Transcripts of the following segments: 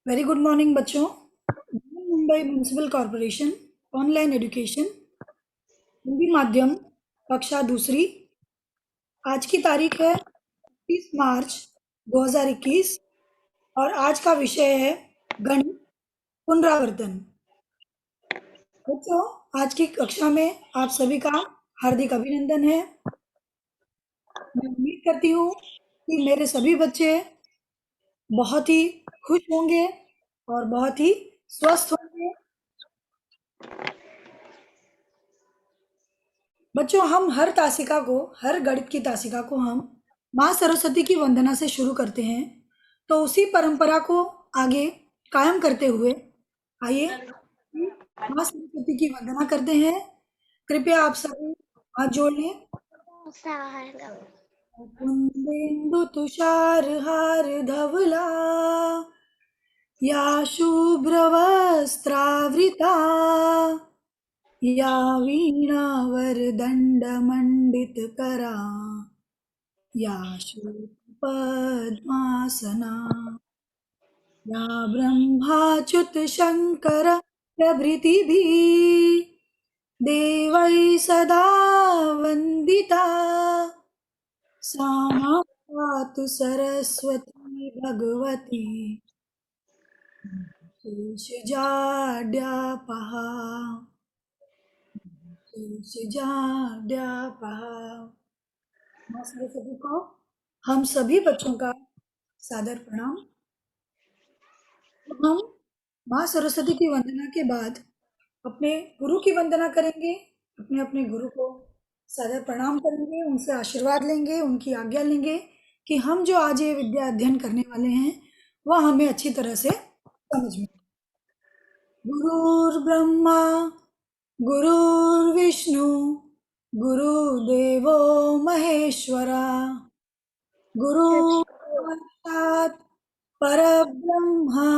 Very good morning बच्चों। Mumbai municipal corporation online education Hindi माध्यम कक्षा दूसरी। आज की तारीख है 30 मार्च 2021 और आज का विषय है गणित पुनरावर्तन। बच्चों, आज की कक्षा में आप सभी का हार्दिक अभिनंदन है। मैं उम्मीद करती हूँ कि मेरे सभी बच्चे बहुत ही खुश होंगे और बहुत ही स्वस्थ होंगे। बच्चों, हम हर गणित की तासिका को हम माँ सरस्वती की वंदना से शुरू करते हैं। तो उसी परंपरा को आगे कायम करते हुए आइए माँ सरस्वती की वंदना करते हैं। कृपया आप सभी हाथ जोड़ लें। कुंदेन्दु तुषार हार धवला या शुभ्रवस्त्रावृता या वीणावरदण्डमण्डितकरा या पद्मासना या ब्रह्माच्युतशङ्कर प्रभृतिभिः देवैः सदा वन्दिता सा नः पातु सरस्वती भगवती शेषजाड्यापः शेषजाड्यापः। माँ सरस्वती को हम सभी बच्चों का सादर प्रणाम। तो हम माँ सरस्वती की वंदना के बाद अपने गुरु की वंदना करेंगे। अपने अपने गुरु को सादर प्रणाम करेंगे, उनसे आशीर्वाद लेंगे, उनकी आज्ञा लेंगे कि हम जो आज ये विद्या अध्ययन करने वाले हैं वह हमें अच्छी तरह से समझ में। गुरुर्ब्रह्मा गुरुर्विष्णु गुरुदेवो महेश्वरा गुरु साक्षात् परब्रह्मा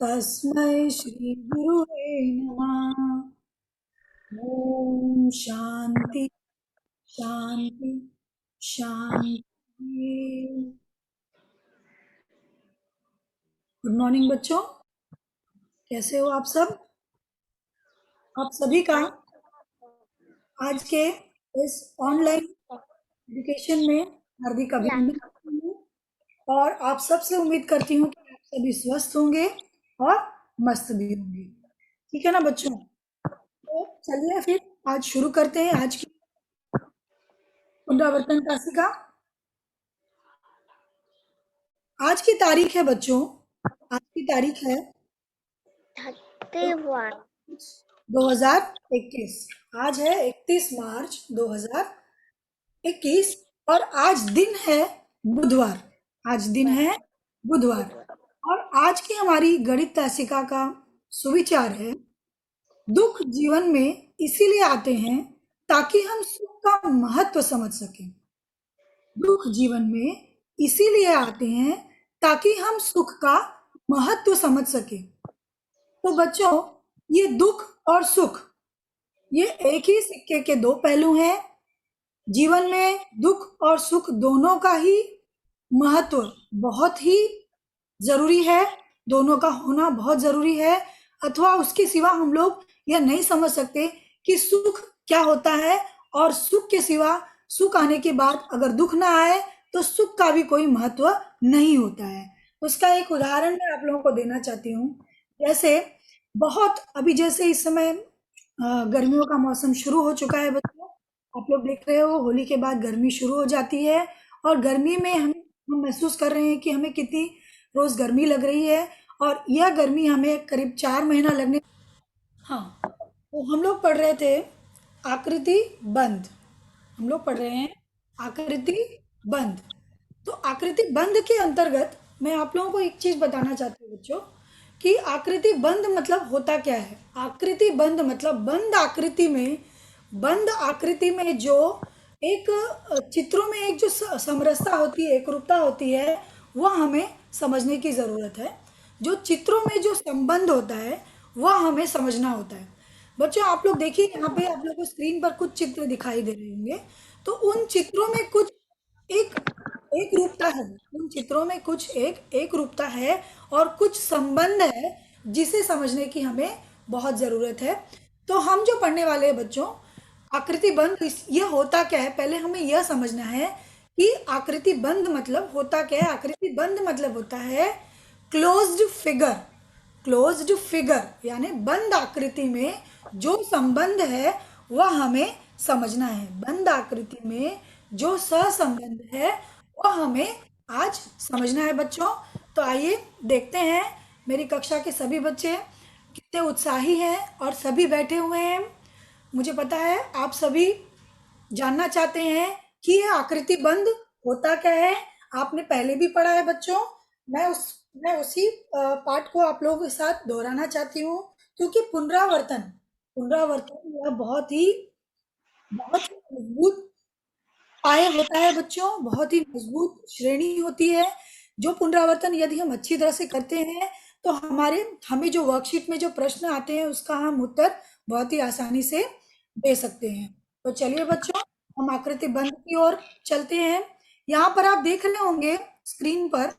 तस्मै श्री गुरुवे नमः। ओम शांति शांति शांति। गुड मॉर्निंग बच्चों, कैसे हो आप सब? आप सभी का आज के इस ऑनलाइन एजुकेशन में हार्दिक अभिनंदन करती हूँ और आप सबसे उम्मीद करती हूँ कि आप सभी स्वस्थ होंगे और मस्त भी होंगे। ठीक है ना बच्चों? तो चलिए फिर आज शुरू करते हैं आज की पुनरावर्तन तासिका। आज की तारीख है बच्चों, आज की तारीख है 2021। आज है 31 मार्च 2021 और आज दिन है बुधवार। आज दिन है बुधवार और आज की हमारी गणित तासिका का सुविचार है, दुख जीवन में इसीलिए आते हैं ताकि हम सुख का महत्व समझ सकें। दुख जीवन में इसीलिए आते हैं ताकि हम सुख का महत्व समझ सकें। तो बच्चों, ये दुख और सुख ये एक ही सिक्के के दो पहलू हैं। जीवन में दुख और सुख दोनों का ही महत्व बहुत ही जरूरी है, दोनों का होना बहुत जरूरी है। अथवा उसके सिवा हम लोग यह नहीं समझ सकते कि सुख क्या होता है और सुख के सिवा, सुख आने के बाद अगर दुख ना आए तो सुख का भी कोई महत्व नहीं होता है। उसका एक उदाहरण मैं आप लोगों को देना चाहती हूँ। जैसे अभी जैसे इस समय गर्मियों का मौसम शुरू हो चुका है बच्चों, आप लोग देख रहे हो होली के बाद गर्मी शुरू हो जाती है और गर्मी में हम महसूस कर रहे हैं कि हमें कितनी रोज गर्मी लग रही है और यह गर्मी हमें करीब 4 महीना लगने। हाँ, तो हम लोग पढ़ रहे थे आकृति बंध। हम लोग पढ़ रहे हैं आकृति बंध। तो आकृति बंध के अंतर्गत मैं आप लोगों को एक चीज बताना चाहती हूँ बच्चों कि आकृति बंध मतलब होता क्या है। आकृति बंध मतलब बंध आकृति में जो एक चित्रों में एक जो समरसता होती है, एकरूपता होती है, वह हमें समझने की जरूरत है। जो चित्रों में जो संबंध होता है वह हमें समझना होता है। बच्चों, आप लोग देखिए, यहाँ पे आप लोगों को स्क्रीन पर कुछ चित्र दिखाई दे रहे होंगे। तो उन चित्रों में कुछ एक एक रूपता है, उन चित्रों में कुछ एक एक रूपता है और कुछ संबंध है जिसे समझने की हमें बहुत ज़रूरत है। तो हम जो पढ़ने वाले हैं बच्चों, आकृति बंध यह होता क्या है, पहले हमें यह समझना है कि आकृति बंध मतलब होता क्या है। आकृति बंध मतलब होता है क्लोज्ड फिगर। क्लोज्ड फिगर यानी बंद आकृति में जो संबंध है वह हमें समझना है। बंद आकृति में जो सहसंबंध है वह हमें आज समझना है बच्चों। तो आइए देखते हैं मेरी कक्षा के सभी बच्चे कितने उत्साही हैं और सभी बैठे हुए हैं। मुझे पता है आप सभी जानना चाहते हैं कि यह आकृति बंध होता क्या है। आपने पहले भी पढ़ा है बच्चों। मैं उसी पाठ को आप लोगों के साथ दोहराना चाहती हूँ, क्योंकि पुनरावर्तन पुनरावर्तन यह बहुत ही मजबूत पाया होता है बच्चों, बहुत ही मजबूत श्रेणी होती है। जो पुनरावर्तन यदि हम अच्छी तरह से करते हैं तो हमें जो वर्कशीट में जो प्रश्न आते हैं उसका हम उत्तर बहुत ही आसानी से दे सकते हैं। तो चलिए बच्चों, हम आकृति बंध की ओर चलते हैं। यहाँ पर आप देख रहे होंगे स्क्रीन पर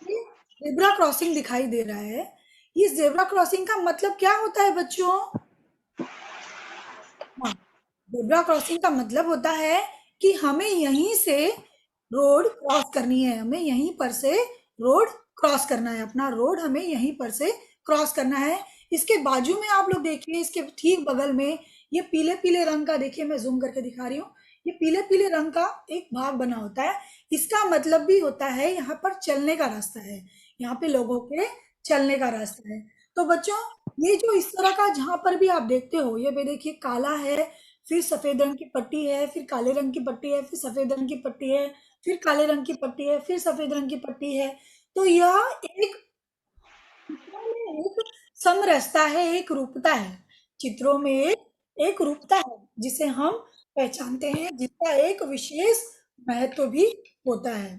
जेब्रा क्रॉसिंग दिखाई दे रहा है। इस जेब्रा क्रॉसिंग का मतलब क्या होता है बच्चों? हाँ, जेब्रा क्रॉसिंग का मतलब होता है कि हमें यहीं से रोड क्रॉस करनी है। हमें यहीं पर से रोड क्रॉस करना है। अपना रोड हमें यहीं पर से क्रॉस करना है। इसके बाजू में आप लोग देखिए, इसके ठीक बगल में ये पीले पीले रंग का, देखिए मैं जूम करके दिखा रही हूँ, ये पीले पीले रंग का एक भाग बना होता है। इसका मतलब भी होता है यहाँ पर चलने का रास्ता है, यहाँ पे लोगों के चलने का रास्ता है। तो बच्चों, ये जो इस तरह का जहां पर भी आप देखते हो, ये भी देखिए काला है, फिर सफेद रंग की पट्टी है, फिर काले रंग की पट्टी है, फिर सफेद रंग की पट्टी है, फिर काले रंग की पट्टी है, फिर सफेद रंग की पट्टी है। तो यह एक चित्रों में एक समरसता है, एक रूपता है। चित्रों में एक रूपता है जिसे हम पहचानते हैं, जिसका एक विशेष महत्व भी होता है।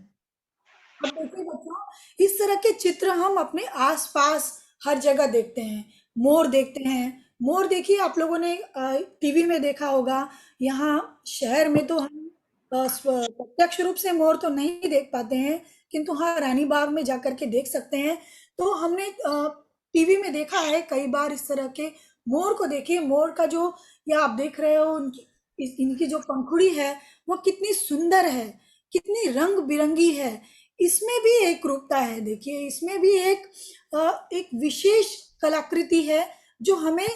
अब देखिए बच्चों, इस तरह के चित्र हम अपने आसपास हर जगह देखते हैं। मोर देखते हैं। मोर देखिए, आप लोगों ने टीवी में देखा होगा। यहाँ शहर में तो हम प्रत्यक्ष रूप से मोर तो नहीं देख पाते हैं, किंतु हाँ, रानी बाग में जाकर के देख सकते हैं। तो हमने टीवी में देखा है कई बार इस तरह के मोर को। देखिए मोर का जो, या आप देख रहे हो उनकी इनकी जो पंखुड़ी है वो कितनी सुंदर है, कितनी रंग बिरंगी है। इसमें भी एक रूपता है। देखिए इसमें भी एक विशेष कलाकृति है जो हमें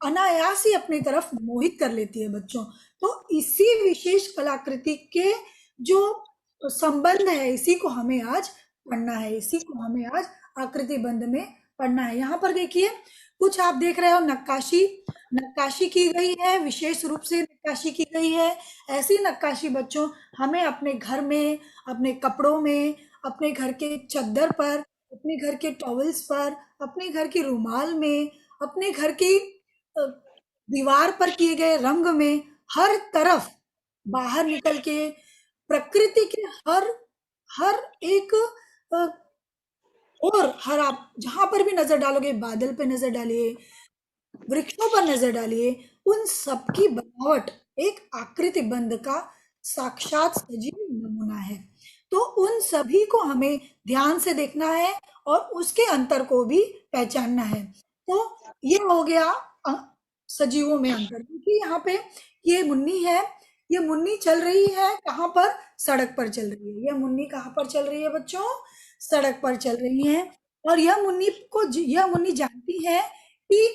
अनायास ही अपनी तरफ मोहित कर लेती है बच्चों। तो इसी विशेष कलाकृति के जो संबंध है, इसी को हमें आज पढ़ना है, इसी को हमें आज आकृति बंध में पढ़ना है। यहाँ पर देखिए कुछ आप देख रहे हो, नक्काशी नक्काशी की गई है, विशेष रूप से नक्काशी की गई है। ऐसी नक्काशी बच्चों हमें अपने घर में, अपने कपड़ों में, अपने घर के चद्दर पर, अपने घर के टॉवल्स पर, अपने घर के रुमाल में, अपने घर की अ, दीवार पर किए गए रंग में, हर तरफ बाहर निकल के प्रकृति के हर हर एक अ, और हर, आप जहां पर भी नजर डालोगे, बादल पे नजर डालिए, वृक्षों पर नजर डालिए, उन सबकी बनावट एक आकृति बंध का साक्षात सजीव नमूना है। तो उन सभी को हमें ध्यान से देखना है और उसके अंतर को भी पहचानना है। तो ये हो गया सजीवों में अंतर। क्योंकि यहाँ पे ये मुन्नी है, ये मुन्नी चल रही है कहाँ पर? सड़क पर चल रही है। यह मुन्नी कहाँ पर चल रही है बच्चों? सड़क पर चल रही है। और यह मुन्नी जानती है कि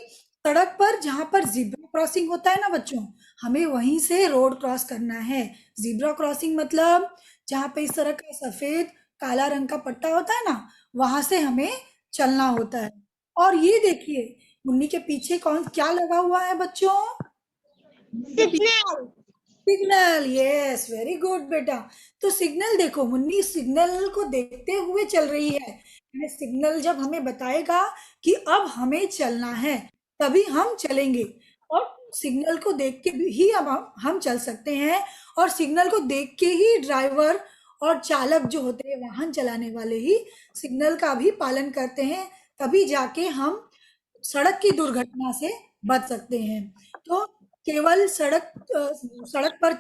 सड़क पर जहां पर जीब्रा क्रॉसिंग होता है ना बच्चों, हमें वहीं से रोड क्रॉस करना है। जीब्रा क्रॉसिंग मतलब जहां पे इस तरह का सफेद काला रंग का पट्टा होता है ना, वहां से हमें चलना होता है। और ये देखिए मुन्नी के पीछे कौन क्या लगा हुआ है बच्चों? मुन्नी के पीछे signal. Signal. Yes, very good बेटा। तो सिग्नल देखो, मुन्नी सिग्नल को देखते हुए चल रही है। यानी सिग्नल जब हमें बताएगा कि अब हमें चलना है, तभी हम चलेंगे। और सिग्नल को देख के भी ही अब हम चल सकते हैं। और सिग्नल को देख के ही ड्राइवर और चालक जो होते हैं, वाहन चलाने वाले ही सिग्नल का भी पालन करते हैं, तभी जाके हम सड़क की दुर्घटना से बच सकते हैं। तो केवल सड़क पर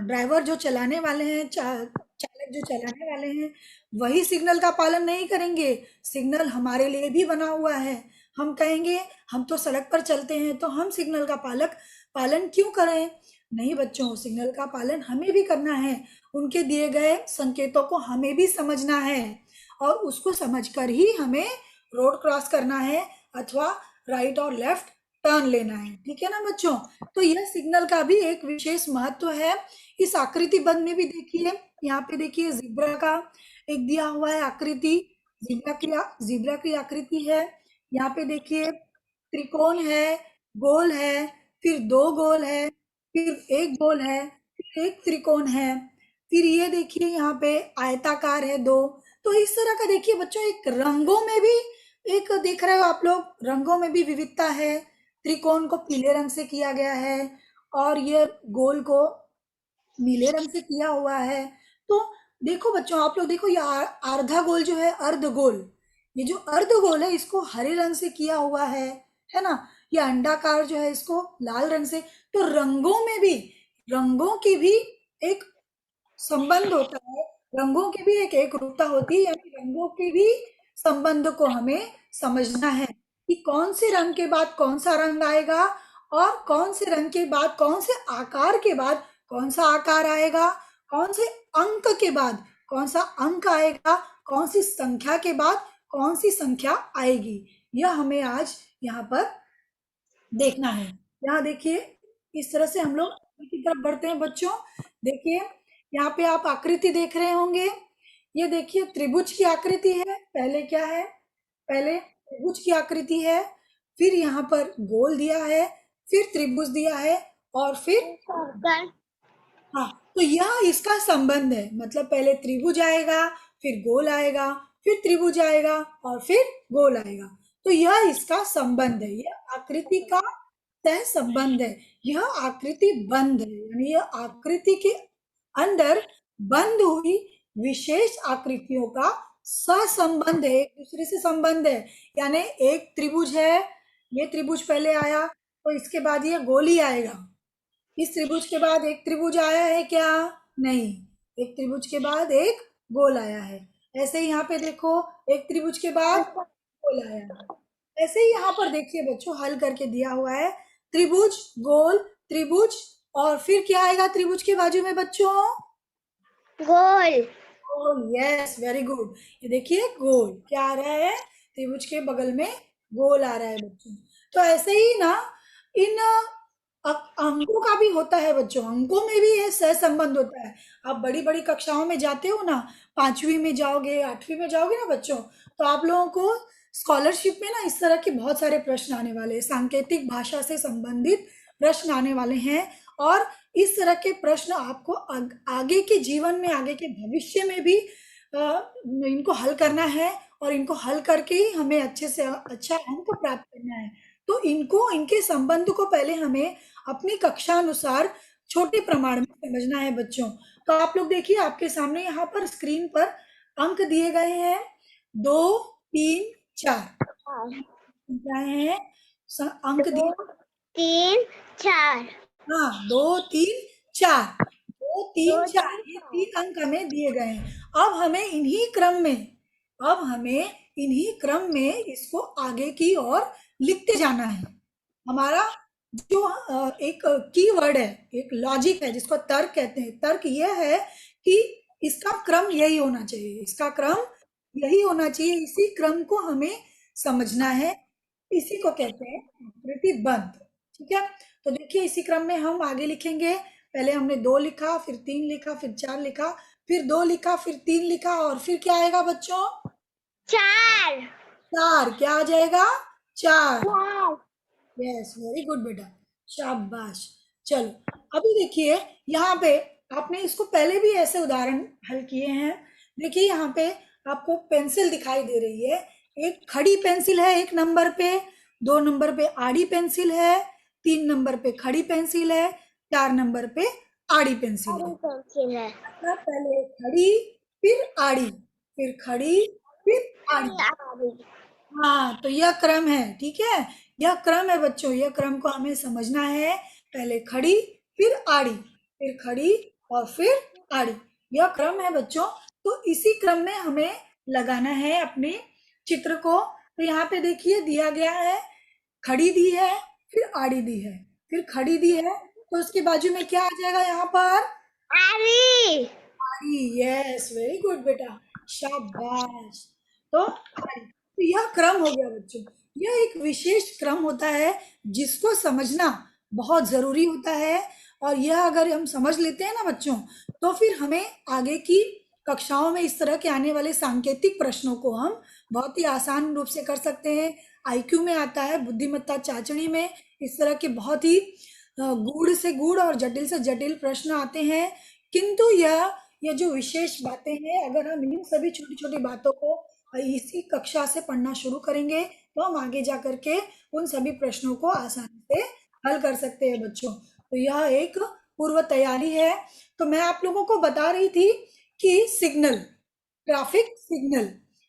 ड्राइवर जो चलाने वाले हैं, चालक जो चलाने वाले हैं वही सिग्नल का पालन नहीं करेंगे। सिग्नल हमारे लिए भी बना हुआ है। हम कहेंगे हम तो सड़क पर चलते हैं तो हम सिग्नल का पालन क्यों करें? नहीं बच्चों, सिग्नल का पालन हमें भी करना है। उनके दिए गए संकेतों को हमें भी समझना है और उसको समझकर ही हमें रोड क्रॉस करना है अथवा राइट और लेफ्ट टर्न लेना है। ठीक है ना बच्चों? तो यह सिग्नल का भी एक विशेष महत्व है। इस आकृति बंध में भी देखिए, यहाँ पे देखिए जिब्रा का एक दिया हुआ है आकृति। जिब्रा की आकृति है। यहाँ पे देखिए त्रिकोण है, गोल है, फिर दो गोल है, फिर एक गोल है, फिर एक त्रिकोण है, फिर ये देखिए यहाँ पे आयताकार है दो। तो इस तरह का देखिए बच्चों, एक रंगों में भी एक देख रहे हो आप लोग, रंगों में भी विविधता है। त्रिकोण को पीले रंग से किया गया है और ये गोल को नीले रंग से किया हुआ है। तो देखो बच्चों, आप लोग देखो, ये आधा गोल जो है, अर्ध गोल, ये जो अर्ध गोल है इसको हरे रंग से किया हुआ है ना। ये अंडाकार जो है इसको लाल रंग से। तो रंगों की भी एक संबंध होता है, रंगों की भी एक एकरूपता होती है, यानी रंगों के भी संबंध को हमें समझना है कि कौन से रंग के बाद कौन सा रंग आएगा और कौन से रंग के बाद कौन से आकार के बाद कौन सा आकार आएगा, कौन से अंक के बाद कौन सा अंक आएगा, कौन सी संख्या के बाद कौन सी संख्या आएगी। यह हमें आज यहाँ पर देखना है। यहाँ देखिए, इस तरह से हम लोग की तरफ बढ़ते हैं बच्चों। देखिए यहाँ पे आप आकृति देख रहे होंगे। ये देखिए त्रिभुज की आकृति है। पहले क्या है? पहले त्रिभुज की आकृति है, फिर यहाँ पर गोल दिया है, फिर त्रिभुज दिया है और फिर हाँ, तो यह इसका संबंध है। मतलब पहले त्रिभुज आएगा, फिर गोल आएगा, फिर त्रिभुज आएगा और फिर गोल आएगा। तो यह इसका संबंध है, यह आकृति का सह संबंध है। यह आकृति बंध है, यानी यह आकृति के अंदर बंद हुई विशेष आकृतियों का सहसंबंध है, एक दूसरे से संबंध है। यानी एक त्रिभुज है, ये त्रिभुज पहले आया तो इसके बाद ये गोल ही आएगा। इस त्रिभुज के बाद एक त्रिभुज आया है क्या? नहीं, एक त्रिभुज के बाद एक गोल आया है। ऐसे ही यहाँ पे देखो, एक त्रिभुज के बाद गोल आया है। ऐसे ही यहाँ पर देखिए बच्चों, हल करके दिया हुआ है, त्रिभुज, गोल, त्रिभुज और फिर क्या आएगा त्रिभुज के बाजू में बच्चों? गोल। गोल, यस, वेरी गुड। ये देखिए गोल क्या आ रहा है, त्रिभुज के बगल में गोल आ रहा है बच्चों। तो ऐसे ही ना इन अंकों का भी होता है बच्चों, अंकों में भी ये सह संबंध होता है। आप बड़ी बड़ी कक्षाओं में जाते हो ना, 5वीं में जाओगे, 8वीं में जाओगे ना बच्चों, तो आप लोगों को स्कॉलरशिप में ना इस तरह के बहुत सारे प्रश्न आने वाले हैं, सांकेतिक भाषा से संबंधित प्रश्न आने वाले हैं। और इस तरह के प्रश्न आपको आगे के जीवन में, आगे के भविष्य में भी इनको हल करना है और इनको हल करके ही हमें अच्छे से अच्छा अंक प्राप्त करना है। तो इनको, इनके संबंध को पहले हमें अपनी कक्षा अनुसार छोटे प्रमाण में समझना है बच्चों। तो आप लोग देखिए, आपके सामने यहाँ पर स्क्रीन पर अंक दिए गए हैं 2, 3, 4 क्या है? अंक दिए 2, 3, 4। हाँ, 2, 3, 4, 2, 3, 4, ये 3 अंक हमें दिए गए हैं। अब हमें इन्हीं क्रम में इसको आगे की ओर लिखते जाना है। हमारा जो एक की वर्ड है, एक लॉजिक है जिसको तर्क कहते हैं, तर्क यह है कि इसका क्रम यही होना चाहिए, इसका क्रम यही होना चाहिए, इसी क्रम को हमें समझना है, इसी को कहते हैं आकृति बंध। ठीक है, तो देखिए इसी क्रम में हम आगे लिखेंगे। पहले हमने 2 लिखा, फिर 3 लिखा, फिर 4 लिखा, फिर 2 लिखा, फिर 3 लिखा और फिर क्या आएगा बच्चों? 4। 4 क्या आ जाएगा? 4। यस, वेरी गुड बेटा, शाबाश। चलो अभी देखिए, यहाँ पे आपने इसको पहले भी ऐसे उदाहरण हल किए हैं। देखिए यहाँ पे आपको पेंसिल दिखाई दे रही है, एक खड़ी पेंसिल है 1 नंबर पे, 2 नंबर पे आड़ी पेंसिल है, 3 नंबर पे खड़ी पेंसिल है, 4 नंबर पे आड़ी पेंसिल है। मतलब पहले खड़ी, फिर आड़ी, फिर खड़ी, फिर आड़ी। हाँ, तो यह क्रम है। ठीक है, यह क्रम है बच्चों, यह क्रम को हमें समझना है। पहले खड़ी, फिर आड़ी, फिर खड़ी और फिर आड़ी। यह क्रम है बच्चों। तो इसी क्रम में हमें लगाना है अपने चित्र को। तो यहाँ पे देखिए दिया गया है, खड़ी दी है, फिर आड़ी दी है, फिर खड़ी दी है, तो उसके बाजू में क्या आ जाएगा यहाँ पर? आरी। आरी। यस, वेरी गुड बेटा, शाबाश। तो आरी। तो यह क्रम हो गया बच्चों। यह एक विशेष क्रम होता है जिसको समझना बहुत जरूरी होता है। और यह अगर हम समझ लेते हैं ना बच्चों, तो फिर हमें आगे की कक्षाओं में इस तरह के आने वाले सांकेतिक प्रश्नों को हम बहुत ही आसान रूप से कर सकते हैं। आईक्यू में आता है, बुद्धिमत्ता चाचणी में इस तरह के बहुत ही गूढ़ से गूढ़ और जटिल से जटिल प्रश्न आते हैं। किंतु यह जो विशेष बातें हैं, अगर हम इन सभी छोटी छोटी बातों को इसी कक्षा से पढ़ना शुरू करेंगे, तो हम आगे जा करके उन सभी प्रश्नों को आसानी से हल कर सकते हैं बच्चों। तो यह एक पूर्व तैयारी है। तो मैं आप लोगों को बता रही थी कि सिग्नल, ट्रैफिक सिग्नल,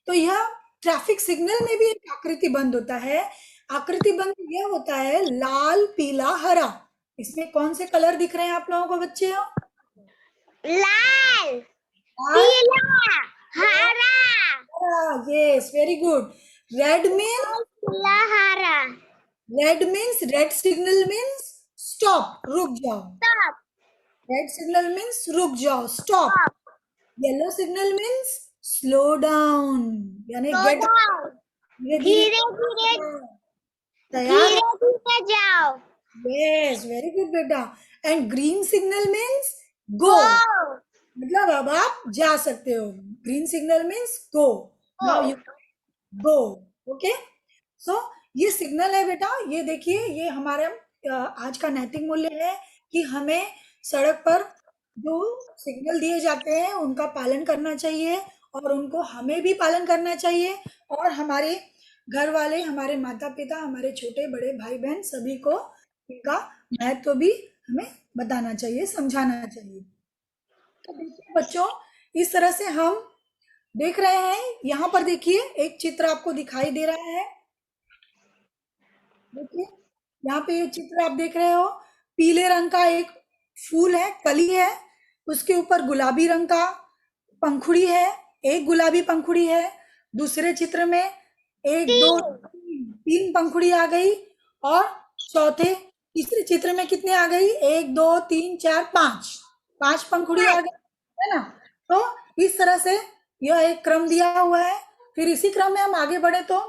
तो यह ट्रैफिक सिग्नल में भी एक आकृति बंद होता है। आकृति बंद यह होता है लाल, पीला, हरा। इसमें कौन से कलर दिख रहे हैं आप लोगों को बच्चे? लाल, लाल, पीला, हरा। Yes, very good. Red mean, पीला, हरा। रेड सिग्नल मीन्स स्टॉप, रुक जाओ। स्टॉप। रेड सिग्नल मीन्स रुक जाओ, stop. Stop. Yellow signal means slow down, यानी स्लो गेट, डाउन। धीरे धीरे धीरे धीरे, तैयार। धीरे धीरे जाओ। यस, वेरी गुड बेटा। And green signal means go, go. मतलब अब आप जा सकते हो। Green signal means go, now go. You go. Okay, so ये सिग्नल है बेटा। ये देखिए, ये हमारा आज का नैतिक मूल्य है कि हमें सड़क पर जो सिग्नल दिए जाते हैं उनका पालन करना चाहिए, और उनको हमें भी पालन करना चाहिए, और हमारे घर वाले, हमारे माता पिता, हमारे छोटे बड़े भाई बहन सभी को इनका महत्व भी हमें बताना चाहिए, समझाना चाहिए। तो देखिए बच्चों, इस तरह से हम देख रहे हैं, यहाँ पर देखिए एक चित्र आपको दिखाई दे रहा है। देखिए यहाँ पे ये चित्र आप देख रहे हो, पीले रंग का एक फूल है, कली है, उसके ऊपर गुलाबी रंग का पंखुड़ी है, एक गुलाबी पंखुड़ी है। दूसरे चित्र में एक दो तीन। तीन पंखुड़ी आ गई, और चौथे तीसरे चित्र में कितने आ गई? एक दो तीन चार पांच, पांच पंखुड़ी आ गई, है ना। तो इस तरह से यह एक क्रम दिया हुआ है। फिर इसी क्रम में हम आगे बढ़े तो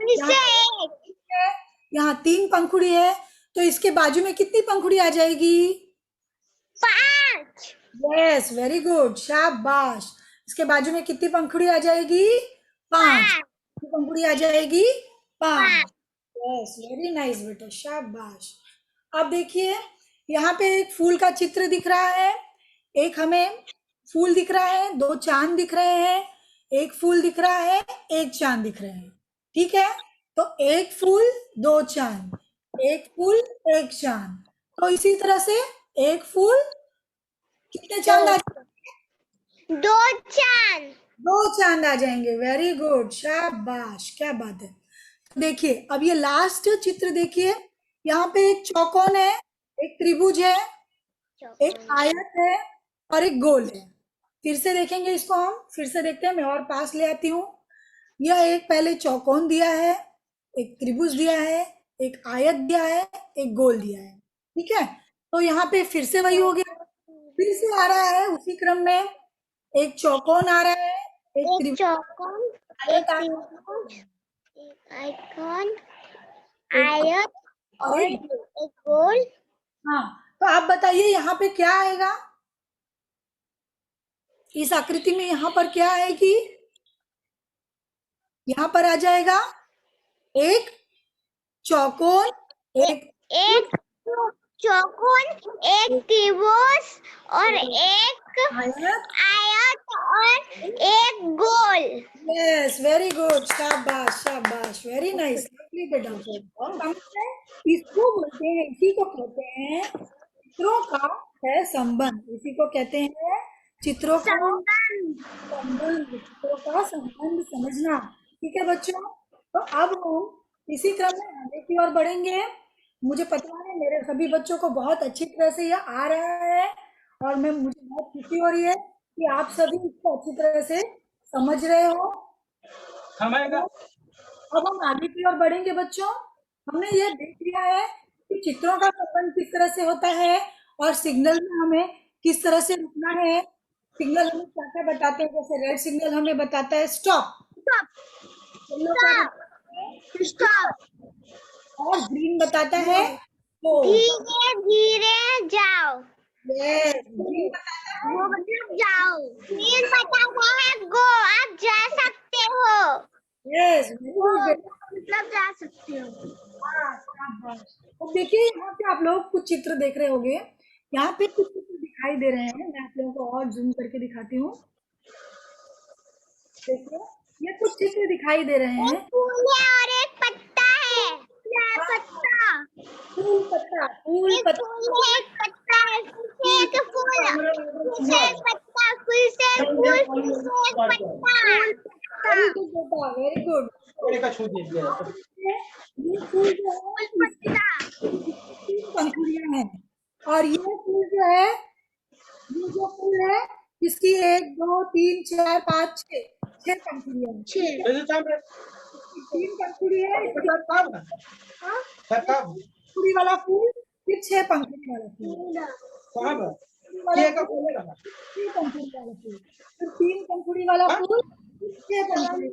यहाँ एक। है, यहाँ तीन पंखुड़ी है, तो इसके बाजू में कितनी पंखुड़ी आ जाएगी? 5। यस, वेरी गुड, शाबाश। इसके बाजू में कितनी पंखुड़ी आ जाएगी? 5। 5। पंखुड़ी आ जाएगी 5। 5। यस, वेरी नाइस बेटा, शाबाश। अब देखिए यहाँ पे एक फूल का चित्र दिख रहा है। एक हमें फूल दिख रहा है, दो चांद दिख रहे हैं। एक फूल दिख रहा है, एक चांद दिख रहे हैं। ठीक है, तो एक फूल दो चांद, एक फूल एक चांद। तो इसी तरह से एक फूल कितने चांद आ जाएंगे? 2 चांद। दो चांद आ जाएंगे। वेरी गुड, शाबाश, क्या बात है। तो देखिए अब ये लास्ट चित्र देखिए, यहाँ पे एक चौकोन है, एक त्रिभुज है, एक आयत है, और एक गोल है। फिर से देखेंगे इसको, हम फिर से देखते हैं। मैं और पास ले आती हूँ। यह एक पहले चौकोन दिया है, एक त्रिभुज दिया है, एक आयत दिया है, एक गोल दिया है। ठीक है, तो यहाँ पे फिर से वही हो गया, फिर से आ रहा है उसी क्रम में। एक चौकोन आ रहा है, एक एक त्रिभुज, चौकोन, एक आयत आ रहा है, त्रिभुज, एक आइकॉन, एक आयत और और एक। एक गोल। हाँ, तो आप बताइए यहाँ पे क्या आएगा? इस आकृति में यहाँ पर क्या आएगी? यहाँ पर आ जाएगा एक चौकोन, एक एक चौकोन, एक त्रिभुज और एक आयत। आयत और एक गोल। यस, वेरी गुड, शाबाश शाबाश, वेरी नाइस, लवली बेटा। समझ गए? इसको बोलते हैं, इसी को कहते हैं चित्रों का है संबंध। इसी को कहते हैं चित्रों का संबंध। संबंध, चित्रों का संबंध समझना। ठीक है बच्चों, तो अब हम इसी क्रम में आगे की ओर बढ़ेंगे। मुझे पता है मेरे सभी बच्चों को बहुत अच्छी तरह से यह आ रहा है, और मुझे बहुत खुशी हो रही है कि आप सभी इसको अच्छी तरह से समझ रहे हो। तो अब हम आगे की ओर बढ़ेंगे बच्चों। हमने ये देख लिया है कि चित्रों का संबंध किस तरह से होता है और सिग्नल में हमें किस तरह से रुकना है। सिग्नल हमें क्या क्या बताते हैं, जैसे रेड सिग्नल हमें बताता है स्टॉप, Stop. येलो क्या बताता है Stop. और ग्रीन बताता है गो। धीरे धीरे जाओ। यस, ग्रीन बताता है वो मतलब जाओ। ग्रीन बताता है गो, आप जा सकते हो। यस, वेरी गो गुड बेटा। मतलब जा सकते हो। हाँ, शाबाश। तो देखिए यहाँ पे आप लोग कुछ चित्र देख रहे होंगे। यहाँ पे कुछ चित्र दिखाई दे रहे हैं, मैं आप लोगों को और जूम करके दिखाती हूँ। देखिए ये कुछ चित्र दिखाई दे रहे एक हैं। फूल है और एक पत्ता है। क्या हाँ, पत्ता? फूल पत्ता, फूल एक पत्ता, फूल है, एक पत्ता है, फिर से फूल एक फूल, फिर से एक पत्ता, फिर से एक फूल, फिर से एक पत्ता। वेरी गुड बेटा, वेरी गुड। ये फूल जो है फूल इसकी पत्ता। तीन पंखुड़ियां हैं और ये फूल जो है, ये जो फूल है इसकी एक दो तीन चार पाँच छः, छः पंखुड़ियां हैं, ठीक है। इसकी तीन पंखुड़ी है, इसकी हाँ, एक पंखुड़ी वाला फूल, फिर छः पंखुड़ी वाला फूल, तीन वाला फूल, छः पंखुड़ी वाला फूल, फिर तीन पंखुड़ी वाला फूल, फिर छः पंखुड़ी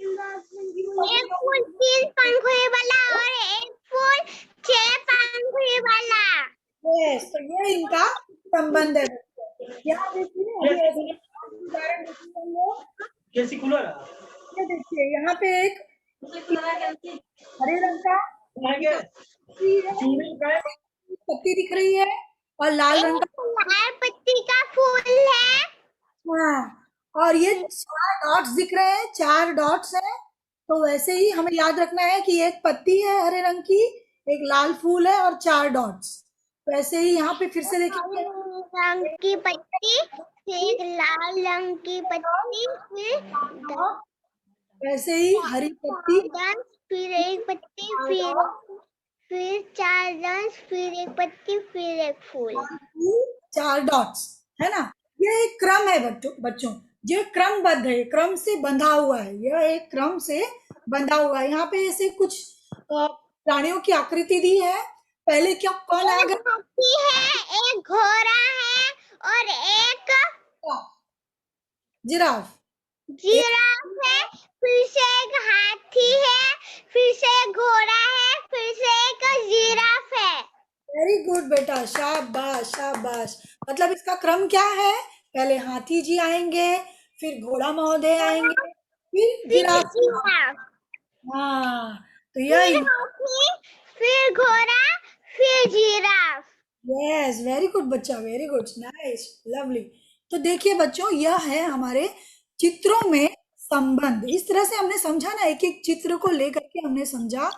वाला फूल। एक फूल तीन पंखुड़ी वाला और एक फूल छह पंखुड़ी वाला। यस, तो ये इनका संबंध है बच्चों। यहाँ देखिए अभी ऐसे उदाहरण देखिए हम लोग। ये देखिए यहाँ पे एक हरे रंग का पत्ती है, पत्ती दिख रही है और लाल रंग एक लाल पत्ती का फूल है। का, हाँ, और ये चार डॉट्स दिख रहे हैं, चार डॉट्स हैं। तो वैसे ही हमें याद रखना है कि एक पत्ती है हरे रंग की, एक लाल फूल है और चार डॉट्स। वैसे ही यहाँ पे फिर से देखिए, हरे रंग की पत्ती, फिर एक लाल रंग की पत्ती, फिर वैसे ही हरी पत्ती, डांस, फिर एक पत्ती, चार डॉट, फिर चार डांस, फिर एक पत्ती, फिर एक फूल। चार डॉट्स, है ना। ये एक क्रम है बच्चों, जो क्रमबद्ध है, क्रम से बंधा हुआ है, यह एक क्रम से बंधा हुआ है। यहाँ पे ऐसे कुछ प्राणियों की आकृति दी है। पहले क्या कौन आ एक हाथी है, एक घोड़ा है और एक गया? जिराफ। एक जिराफ है, फिर से एक हाथी है, फिर से एक घोड़ा है, फिर से एक जिराफ है। वेरी गुड बेटा, शाबाश शाबाश। मतलब इसका क्रम क्या है? पहले हाथी जी आएंगे, फिर घोड़ा महोदय आएंगे, फिर फिर जिराफ। जिराफ, हाँ, तो फिर यह हाथी, फिर घोड़ा, फिर जिराफ। यस, वेरी गुड बच्चा, वेरी गुड, नाइस, लवली। तो देखिए बच्चों, यह है हमारे चित्रों में संबंध। इस तरह से हमने समझा ना, एक एक चित्र को लेकर के हमने समझा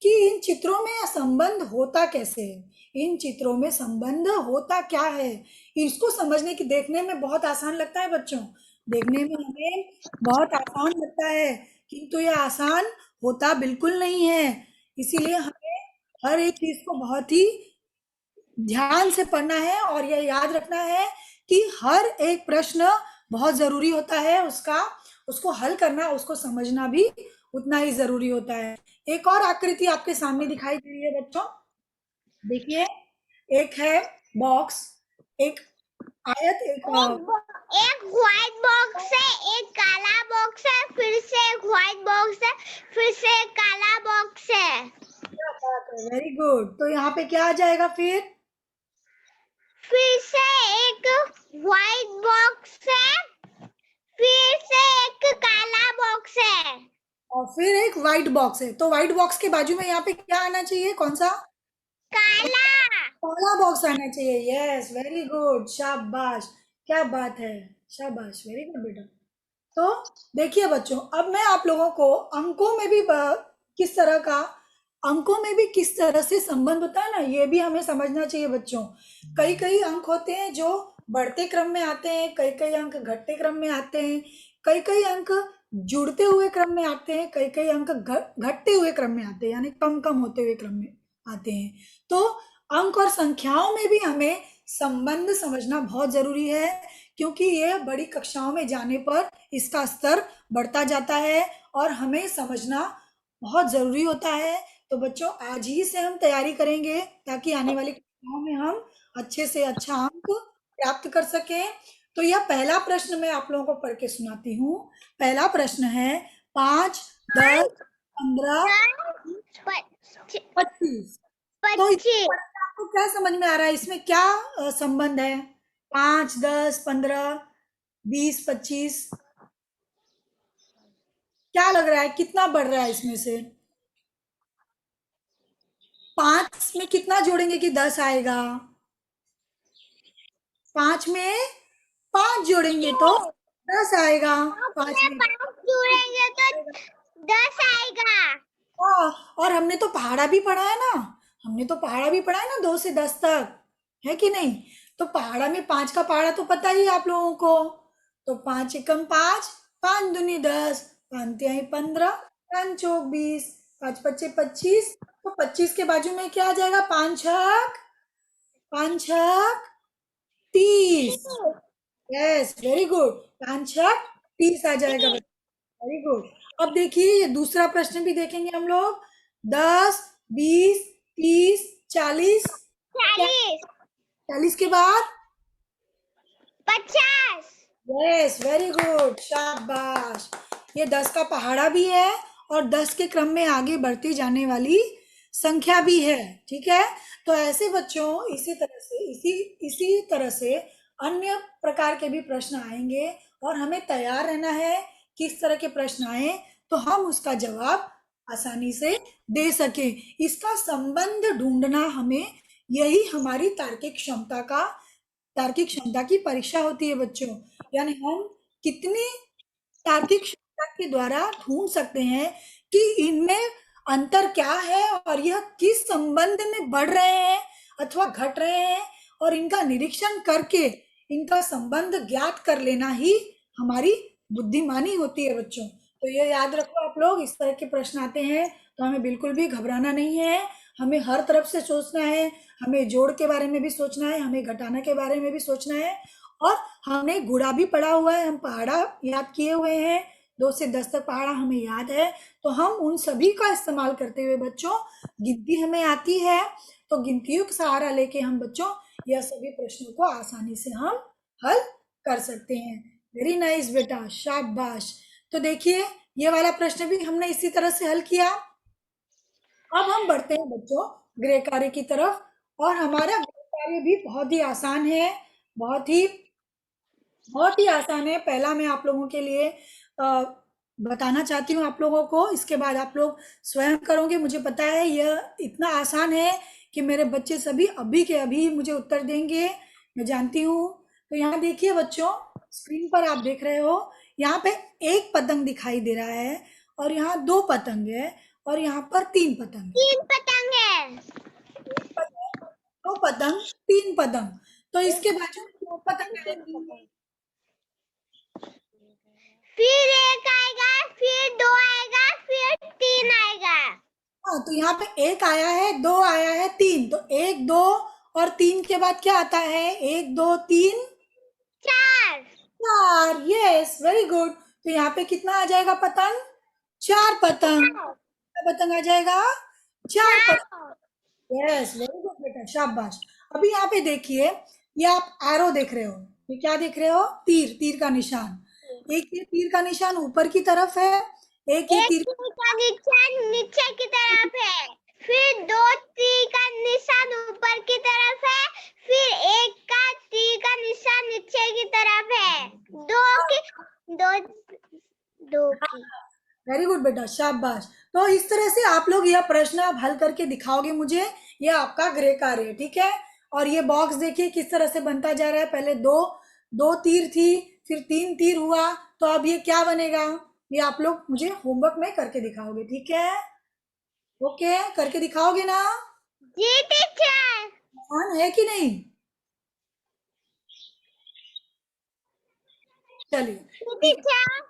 कि इन चित्रों में संबंध होता कैसे है, इन चित्रों में संबंध होता क्या है। इसको समझने की, देखने में बहुत आसान लगता है बच्चों, देखने में हमें बहुत आसान लगता है, किंतु यह आसान होता बिल्कुल नहीं है। इसीलिए हमें हर एक चीज को बहुत ही ध्यान से पढ़ना है और यह याद रखना है कि हर एक प्रश्न बहुत जरूरी होता है, उसका उसको हल करना, उसको समझना भी उतना ही जरूरी होता है। एक और आकृति आपके सामने दिखाई दे रही है बच्चों, देखिए, एक है बॉक्स, एक आयत, एक एक व्हाइट बॉक्स है, एक काला बॉक्स है, फिर से एक व्हाइट बॉक्स है, फिर से एक काला बॉक्स है। Very good. तो यहाँ पे क्या आ जाएगा फिर से एक व्हाइट बॉक्स है, फिर से एक काला बॉक्स है। और फिर एक व्हाइट बॉक्स है। तो व्हाइट बॉक्स के बाजू में यहाँ पे क्या आना चाहिए, कौन सा? काला। काला बॉक्स आना चाहिए। यस, वेरी गुड, शाबाश, क्या बात है, शाबाश, वेरी गुड बेटा। तो देखिए बच्चों, अब मैं आप लोगों को अंकों में भी किस तरह का, अंकों में भी किस तरह से संबंध होता है ना, ये भी हमें समझना चाहिए बच्चों। कई कई अंक होते हैं जो बढ़ते क्रम में आते हैं, कई कई अंक घटते क्रम में आते हैं, कई कई अंक जुड़ते हुए क्रम में आते हैं, कई कई अंक घटते हुए क्रम में आते हैं, यानी कम कम होते हुए क्रम में आते हैं। तो अंक और संख्याओं में भी हमें संबंध समझना बहुत जरूरी है, क्योंकि ये बड़ी कक्षाओं में जाने पर इसका स्तर बढ़ता जाता है और हमें समझना बहुत जरूरी होता है। तो बच्चों, आज ही से हम तैयारी करेंगे ताकि आने वाली कक्षाओं में हम अच्छे से अच्छा अंक प्राप्त कर सकें। तो यह पहला प्रश्न मैं आप लोगों को पढ़ के सुनाती हूँ। पहला प्रश्न है, 5, 10, 15, 25। तो इसको 25 पढ़ के आपको क्या समझ में आ रहा है, इसमें क्या संबंध है? 5, 10, 15, 20, 25, क्या लग रहा है कितना बढ़ रहा है इसमें से? 5 में कितना जोड़ेंगे कि 10 आएगा? 5 में 5 जोड़ेंगे तो 10 आएगा। 5 में में 5 जोड़ेंगे तो 10 आएगा। और हमने तो पहाड़ा भी पढ़ा है ना, हमने तो पहाड़ा भी पढ़ा है ना, 2 से 10 तक, है कि नहीं? तो पहाड़ा में 5 का पहाड़ा तो पता ही है आप लोगों को। तो 5 एकम 5, 5 दूनी 10, 5 तिहाई 15, 5 चौक 20, 5 पच्चे 25। तो 25 के बाजू में क्या आ जाएगा? 5 छक 5 छक 30। Yes, very good. 5 छक 30 आ जाएगा। Very good. अब देखिए, ये दूसरा प्रश्न भी देखेंगे हम लोग। 10, 20, 30, 40, क्या? 40 40 के बाद 50 यस, वेरी गुड, शाबाश। ये 10 का पहाड़ा भी है और 10 के क्रम में आगे बढ़ती जाने वाली संख्या भी है। ठीक है, तो ऐसे बच्चों, इसी तरह से अन्य प्रकार के भी प्रश्न आएंगे और हमें तैयार रहना है। किस तरह के प्रश्न आए तो हम उसका जवाब आसानी से दे सके। इसका संबंध ढूंढना, हमें यही हमारी तार्किक क्षमता की परीक्षा होती है बच्चों। यानी हम कितनी तार्किक क्षमता के द्वारा ढूंढ सकते हैं कि इनमें अंतर क्या है और यह किस संबंध में बढ़ रहे हैं अथवा घट रहे हैं, और इनका निरीक्षण करके इनका संबंध ज्ञात कर लेना ही हमारी बुद्धिमानी होती है बच्चों। तो ये याद रखो आप लोग, इस तरह के प्रश्न आते हैं तो हमें बिल्कुल भी घबराना नहीं है। हमें हर तरफ से सोचना है, हमें जोड़ के बारे में भी सोचना है, हमें घटाना के बारे में भी सोचना है। और हमने गुणा भी पढ़ा हुआ है, हम पहाड़ा याद किए हुए हैं, 2 से 10 तक पहाड़ा हमें याद है। तो हम उन सभी का इस्तेमाल करते हुए बच्चों, गिनती हमें आती है, तो गिनतियों का सहारा लेके हम बच्चों यह सभी प्रश्नों को आसानी से हम हल कर सकते हैं। वेरी नाइस बेटा, शाबाश। तो देखिए, ये वाला प्रश्न भी हमने इसी तरह से हल किया। अब हम बढ़ते हैं बच्चों गृह कार्य की तरफ, और हमारा गृह कार्य भी बहुत ही आसान है, बहुत ही बहुत ही आसान है। पहला मैं आप लोगों के लिए बताना चाहती हूँ आप लोगों को, इसके बाद आप लोग स्वयं करोगे। मुझे पता है यह इतना आसान है कि मेरे बच्चे सभी अभी के अभी मुझे उत्तर देंगे, मैं जानती हूँ। तो यहाँ देखिए बच्चों, स्क्रीन पर आप देख रहे हो, यहाँ पे एक पतंग दिखाई दे रहा है और यहाँ 2 पतंग है और यहाँ पर 3 पतंग है। 3 पतंग है। 1 पतंग, 2 पतंग, 3 पतंग। तो इसके बाजू में 2 पतंग आएगी। फिर 1 आएगा, फिर 2 आएगा, फिर 3 आएगा। हाँ, तो यहाँ पे 1 आया है, 2 आया है, 3। तो 1, 2 और 3 के बाद क्या आता है? 1, 2, 3, 4 4। Yes, very good. तो यहाँ पे कितना आ जाएगा पतंग? 4 पतंग। कितना पतंग आ जाएगा? 4 पतंग। 4 यस, वेरी गुड बेटा, शाबाश। अभी यहाँ पे देखिए, ये आप एरो देख रहे हो, ये क्या देख रहे हो? तीर, तीर का निशान। एक ये तीर का निशान ऊपर की तरफ है, एक ये एक तीर तीर का निशान नीचे की तरफ है, फिर 2 तीर का निशान ऊपर की तरफ है, फिर एक का तीर का निशान नीचे की तरफ है। दो की वेरी गुड बेटा, शाबाश। तो इस तरह से आप लोग यह प्रश्न आप हल करके दिखाओगे मुझे, यह आपका गृह कार्य है। ठीक है, और ये बॉक्स देखिए किस तरह से बनता जा रहा है। पहले दो दो तीर थी, फिर 3 तीर हुआ, तो अब ये क्या बनेगा? ये आप लोग मुझे होमवर्क में करके दिखाओगे। ठीक है, ओके, करके दिखाओगे ना? जी टीचर। आसान है कि नहीं? चलिए, ठीक है, टीचर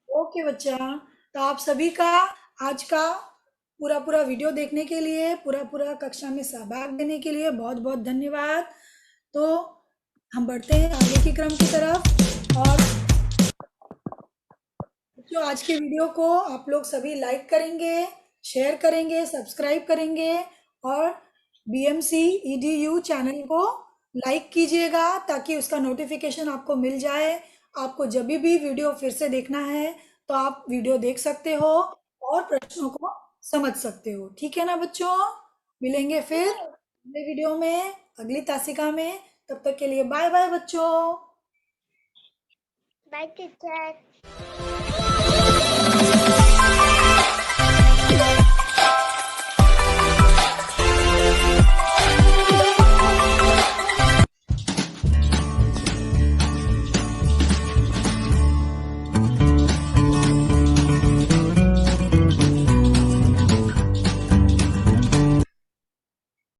ओके बच्चा। तो आप सभी का आज का पूरा पूरा वीडियो देखने के लिए, पूरा पूरा कक्षा में सहभाग देने के लिए बहुत बहुत धन्यवाद। तो हम बढ़ते हैं आगे के क्रम की तरफ। और जो आज के वीडियो को आप लोग सभी लाइक करेंगे, शेयर करेंगे, सब्सक्राइब करेंगे और BMC EDU चैनल को लाइक कीजिएगा ताकि उसका नोटिफिकेशन आपको मिल जाए। आपको जब भी वीडियो फिर से देखना है तो आप वीडियो देख सकते हो और प्रश्नों को समझ सकते हो। ठीक है ना बच्चों? मिलेंगे फिर अगले वीडियो में, अगली तासिका में। तब तक के लिए बाय बाय बच्चों। Bye teacher.